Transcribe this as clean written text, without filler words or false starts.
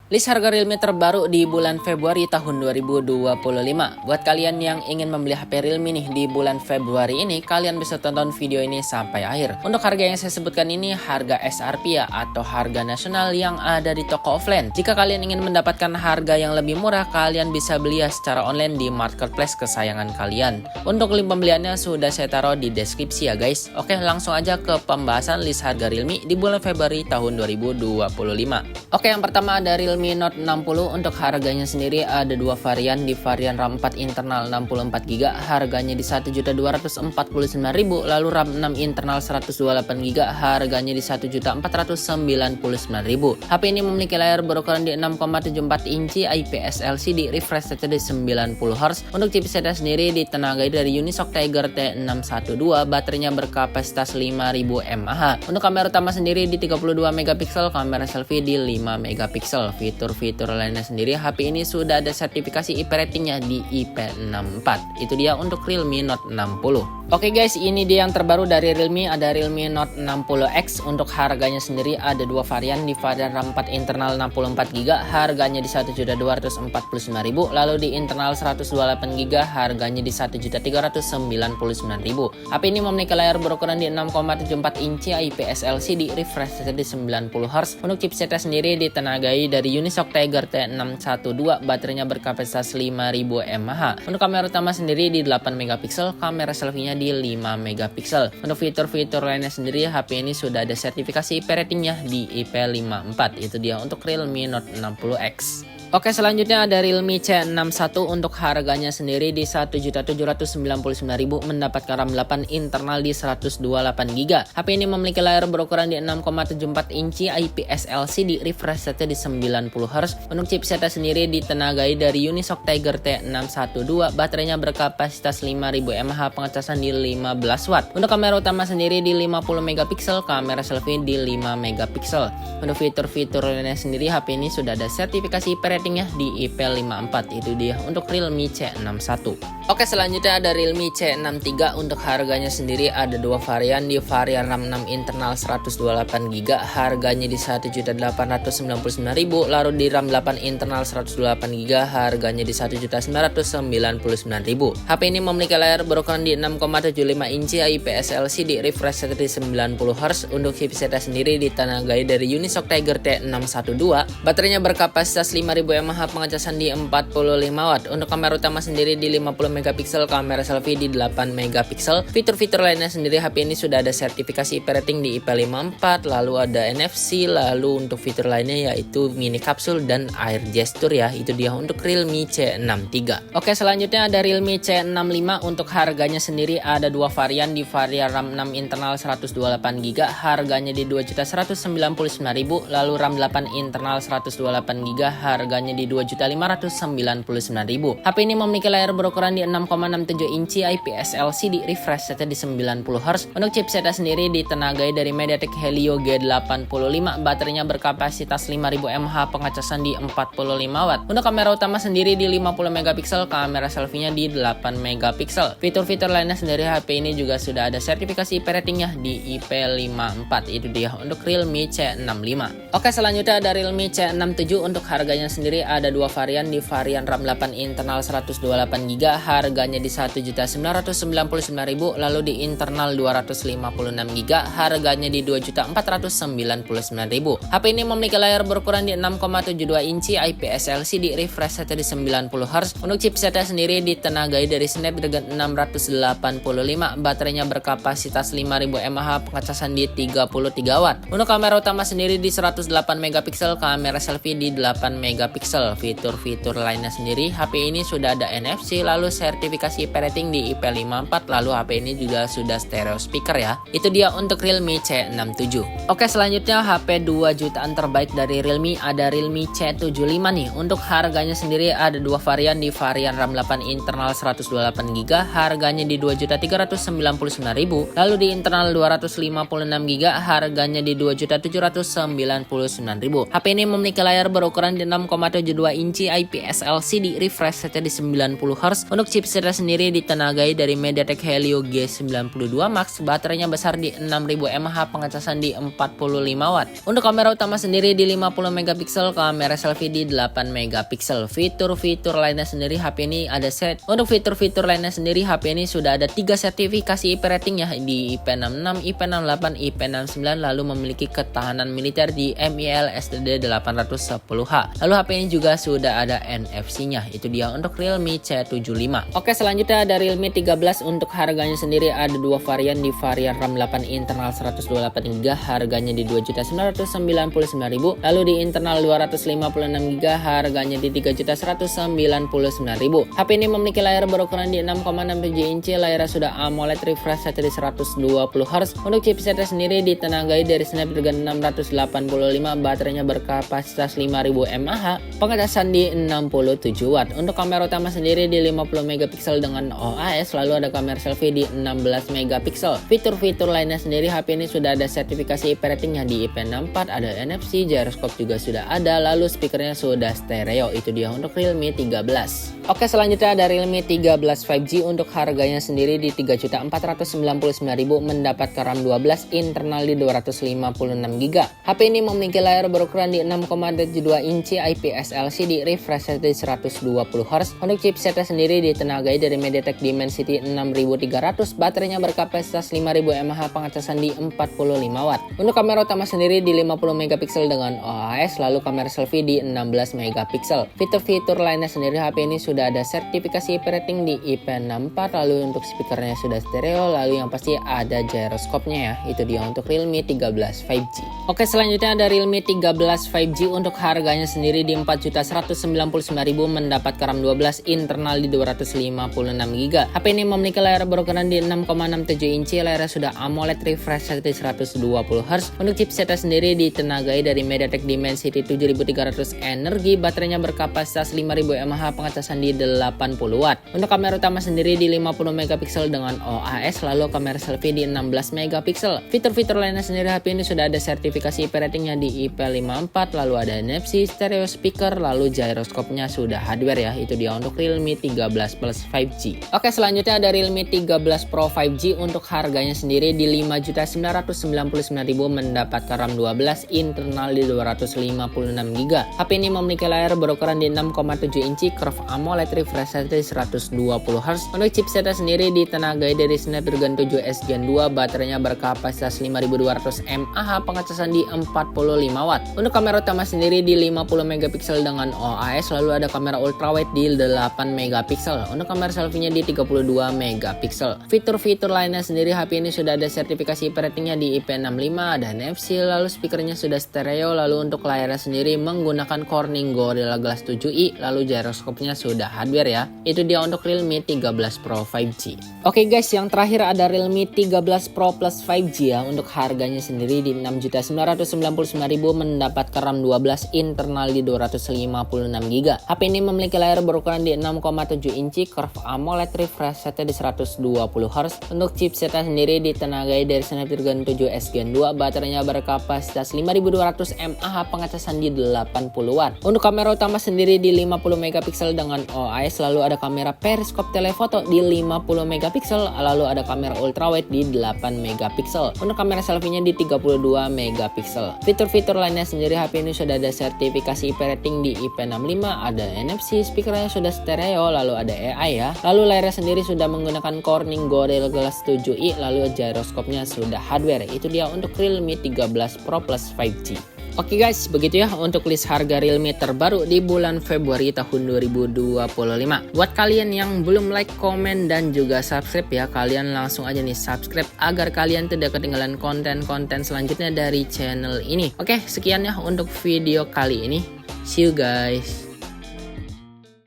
List harga Realme terbaru di bulan Februari tahun 2025. Buat kalian yang ingin membeli HP Realme nih di bulan Februari ini, kalian bisa tonton video ini sampai akhir. Untuk harga yang saya sebutkan ini harga SRP ya, atau harga nasional yang ada di toko offline. Jika kalian ingin mendapatkan harga yang lebih murah, kalian bisa beli secara online di marketplace kesayangan kalian. Untuk link pembeliannya sudah saya taruh di deskripsi ya guys. Oke, langsung aja ke pembahasan list harga Realme di bulan Februari tahun 2025. Oke, yang pertama ada Realme Note 60. Untuk harganya sendiri ada dua varian. Di varian RAM 4 internal 64GB harganya di 1.249.000, lalu RAM 6 internal 128GB harganya di 1.499.000. HP ini memiliki layar berukuran di 6,74 inci IPS LCD, refresh rate di 90Hz. Untuk chipsetnya sendiri ditenagai dari Unisoc Tiger T612, baterainya berkapasitas 5000 mAh. Untuk kamera utama sendiri di 32MP, kamera selfie di 5MP. Fitur-fitur lainnya sendiri, HP ini sudah ada sertifikasi IP ratingnya di IP64. Itu dia untuk Realme Note 60. Oke guys, ini dia yang terbaru dari Realme, ada Realme Note 60X. Untuk harganya sendiri ada dua varian. Di varian RAM 4 internal 64GB harganya di 1.249.000, lalu di internal 128GB harganya di 1.399.000. HP ini memiliki layar berukuran di 6,74 inci IPS LCD, refresh rate di 90Hz. Untuk chipsetnya sendiri ditenagai dari Unisoc Tiger T612, baterainya berkapasitas 5000 mAh. Untuk kamera utama sendiri di 8MP, kamera selfie-nya di 5MP. Untuk fitur-fitur lainnya sendiri, HP ini sudah ada sertifikasi IP ratingnya di IP54. Itu dia untuk Realme Note 60X. Oke, selanjutnya ada Realme C61. Untuk harganya sendiri di 1.799.000, mendapatkan RAM 8 internal di 128GB. HP ini memiliki layar berukuran di 6,74 inci IPS LCD, refresh rate di 90Hz. Untuk chipsetnya sendiri ditenagai dari Unisoc Tiger T612, baterainya berkapasitas 5000 mAh, pengecasan di 15W. Untuk kamera utama sendiri di 50MP, kamera selfie di 5MP. Untuk fitur-fitur lainnya sendiri, HP ini sudah ada sertifikasi IP ratingnya di IP54. Itu dia untuk Realme C61. Oke, selanjutnya ada Realme C63. Untuk harganya sendiri ada dua varian. Di varian RAM 6 internal 128GB harganya di 1.899.000, lalu di RAM 8 internal 128GB harganya di 1.999.000. HP ini memiliki layar berukuran di 6,75 inci IPS LCD, refresh rate di 90Hz. Untuk chipsetnya sendiri ditenagai dari Unisoc Tiger T612, baterainya berkapasitas 5000 mAh, pengecasan di 45W. Untuk kamera utama sendiri di 50MP, kamera selfie di 8MP. Fitur-fitur lainnya sendiri, HP ini sudah ada sertifikasi IP rating di IP54, lalu ada NFC, lalu untuk fitur lainnya yaitu mini kapsul dan air gesture ya. Itu dia untuk Realme C63. Oke, selanjutnya ada Realme C65. Untuk harganya sendiri ada dua varian. Di varian RAM 6 internal 128GB harganya di 2.199.000, lalu RAM 8 internal 128GB harganya di 2.599.000. HP ini memiliki layar berukuran di 6,67 inci IPS LCD, refresh rate di 90Hz. Untuk chipsetnya sendiri ditenagai dari MediaTek Helio G85, baterainya berkapasitas 5000 mAh, pengecasan di 45W. Untuk kamera utama sendiri di 50MP, kamera selfie-nya di 8MP. Fitur-fitur lainnya sendiri, HP ini juga sudah ada sertifikasi IP ratingnya di IP54. Itu dia untuk Realme C65. Oke, selanjutnya ada Realme C67. Untuk harganya sendiri ada dua varian. Di varian RAM 8 internal 128GB harganya di 1.999.000, lalu di internal 256GB harganya di 2.499.000. HP ini memiliki layar berukuran di 6,72 inci IPS LCD, refresh rate di 90Hz. Untuk chipsetnya sendiri ditenagai dari Snapdragon 685, baterainya berkapasitas 5000 mAh, pengecasan di 33W. Untuk kamera utama sendiri di 108MP, kamera selfie di 8MP. Fitur-fitur lainnya sendiri, HP ini sudah ada NFC, lalu sertifikasi IP rating di IP54, lalu HP ini juga sudah stereo speaker ya. Itu dia untuk Realme C67. Oke, selanjutnya HP 2 jutaan terbaik dari Realme, ada Realme C75 nih. Untuk harganya sendiri ada dua varian. Di varian RAM 8 internal 128GB harganya di 2.399.000, lalu di internal 256GB harganya di 2.799.000. HP ini memiliki layar berukuran di 6,74 6,72 inci IPS LCD refresh rate di 90Hz. Untuk chipsetnya sendiri ditenagai dari MediaTek Helio G92 Max, baterainya besar di 6000 mAh, pengecasan di 45 watt. Untuk kamera utama sendiri di 50 megapiksel, kamera selfie di 8 megapiksel. Fitur-fitur lainnya sendiri HP ini ada set. Untuk fitur-fitur lainnya sendiri HP ini sudah ada 3 sertifikasi IP rating ya, di IP66, IP68, IP69, lalu memiliki ketahanan militer di MIL STD 810H. Lalu HP ini juga sudah ada NFC-nya. Itu dia untuk Realme C75. Oke, selanjutnya ada Realme 13. Untuk harganya sendiri ada dua varian, di varian RAM 8 internal 128GB harganya di 2.999.000, lalu di internal 256GB harganya di 3.199.000. HP ini memiliki layar berukuran di 6,67 inci, layarnya sudah AMOLED, refresh rate di 120Hz. Untuk chipsetnya sendiri ditenagai dari Snapdragon 685, baterainya berkapasitas 5000 mAh, pengecasan di 67 watt. Untuk kamera utama sendiri di 50 megapiksel dengan OIS, lalu ada kamera selfie di 16 megapiksel. Fitur-fitur lainnya sendiri HP ini sudah ada sertifikasi IP ratingnya di IP64, ada NFC, gyroscope juga sudah ada, lalu speakernya sudah stereo. Itu dia untuk Realme 13. Oke, selanjutnya ada Realme 13 5G. Untuk harganya sendiri di 3.499.000, mendapatkan RAM 12, internal di 256GB. HP ini memiliki layar berukuran di 6,72 inci IPS LCD, refresh rate di 120Hz. Untuk chipsetnya sendiri ditenagai dari MediaTek Dimensity 6300, baterainya berkapasitas 5000 mAh, pengecasan di 45 watt. Untuk kamera utama sendiri di 50 megapiksel dengan OIS, lalu kamera selfie di 16 megapiksel. Fitur-fitur lainnya sendiri HP ini sudah ada sertifikasi IP rating di IP64, lalu untuk speakernya sudah stereo, lalu yang pasti ada gyroscope-nya ya. Itu dia untuk Realme 13 5G. Oke, selanjutnya ada Realme 13 5G. Untuk harganya sendiri di 4.199.000, mendapatkan RAM 12, internal di 256GB. HP ini memiliki layar berukuran di 6,67 inci, layarnya sudah AMOLED, refresh rate di 120Hz. Untuk chipsetnya sendiri ditenagai dari MediaTek Dimensity 7300 Energy, baterainya berkapasitas 5000 mAh, pengecasan di 80 watt. Untuk kamera utama sendiri di 50 megapiksel dengan OIS, lalu kamera selfie di 16 megapiksel. Fitur-fitur lainnya sendiri HP ini sudah ada sertifikasi IP ratingnya di IP54, lalu ada NFC, stereo speaker, lalu gyroscope-nya sudah hardware ya. Itu dia untuk Realme 13 Plus 5G. Oke, selanjutnya ada Realme 13 Pro 5G. Untuk harganya sendiri di 5.999.000, mendapatkan RAM 12, internal di 256GB. HP ini memiliki layar berukuran di 6,7 inci, curve AMOLED, refresh rate di 120Hz. Untuk chipsetnya sendiri ditenagai dari Snapdragon 7S Gen 2, baterainya berkapasitas 5200 mAh, pengecasan di 45 watt. Untuk kamera utama sendiri di 50 megapiksel dengan OIS, lalu ada kamera ultrawide di 8 megapiksel. Untuk kamera selfie-nya di 32 megapiksel. Fitur-fitur lainnya sendiri HP ini sudah ada sertifikasi IP ratingnya di IP65, ada NFC, lalu speakernya sudah stereo, lalu untuk layarnya sendiri menggunakan Corning Gorilla Glass 7i, lalu gyroscope-nya sudah hardware ya. Itu dia untuk Realme 13 Pro 5G. Oke guys, yang terakhir ada Realme 13 Pro Plus 5G ya. Untuk harganya sendiri di 6.999.000, mendapatkan RAM 12, internal di 256GB. HP ini memiliki layar berukuran di 6,7 inci, curve AMOLED, refresh rate di 120Hz. Untuk chipsetnya sendiri ditenagai dari Snapdragon 7S Gen 2, baterainya berkapasitas 5200 mAh, pengecasan di 80 watt. Untuk kamera utama sendiri di 50 megapiksel dengan OIS, lalu ada kamera periskop telefoto di 50 megapiksel, lalu ada kamera ultrawide di 8 megapiksel. Untuk kamera selfie-nya di 32 megapiksel. Fitur-fitur lainnya sendiri HP ini sudah ada sertifikasi IP rating di IP65, ada NFC, speakernya sudah stereo, lalu ada AI ya. Lalu layarnya sendiri sudah menggunakan Corning Gorilla Glass 7i, lalu gyroscope-nya sudah hardware. Itu dia untuk Realme 13 Pro Plus 5G. Oke guys, begitu ya untuk list harga Realme terbaru di bulan Februari tahun 2025. Buat kalian yang belum like, komen, dan juga subscribe ya, kalian langsung aja nih subscribe agar kalian tidak ketinggalan konten-konten selanjutnya dari channel ini. Oke, sekian ya untuk video kali ini. See you guys.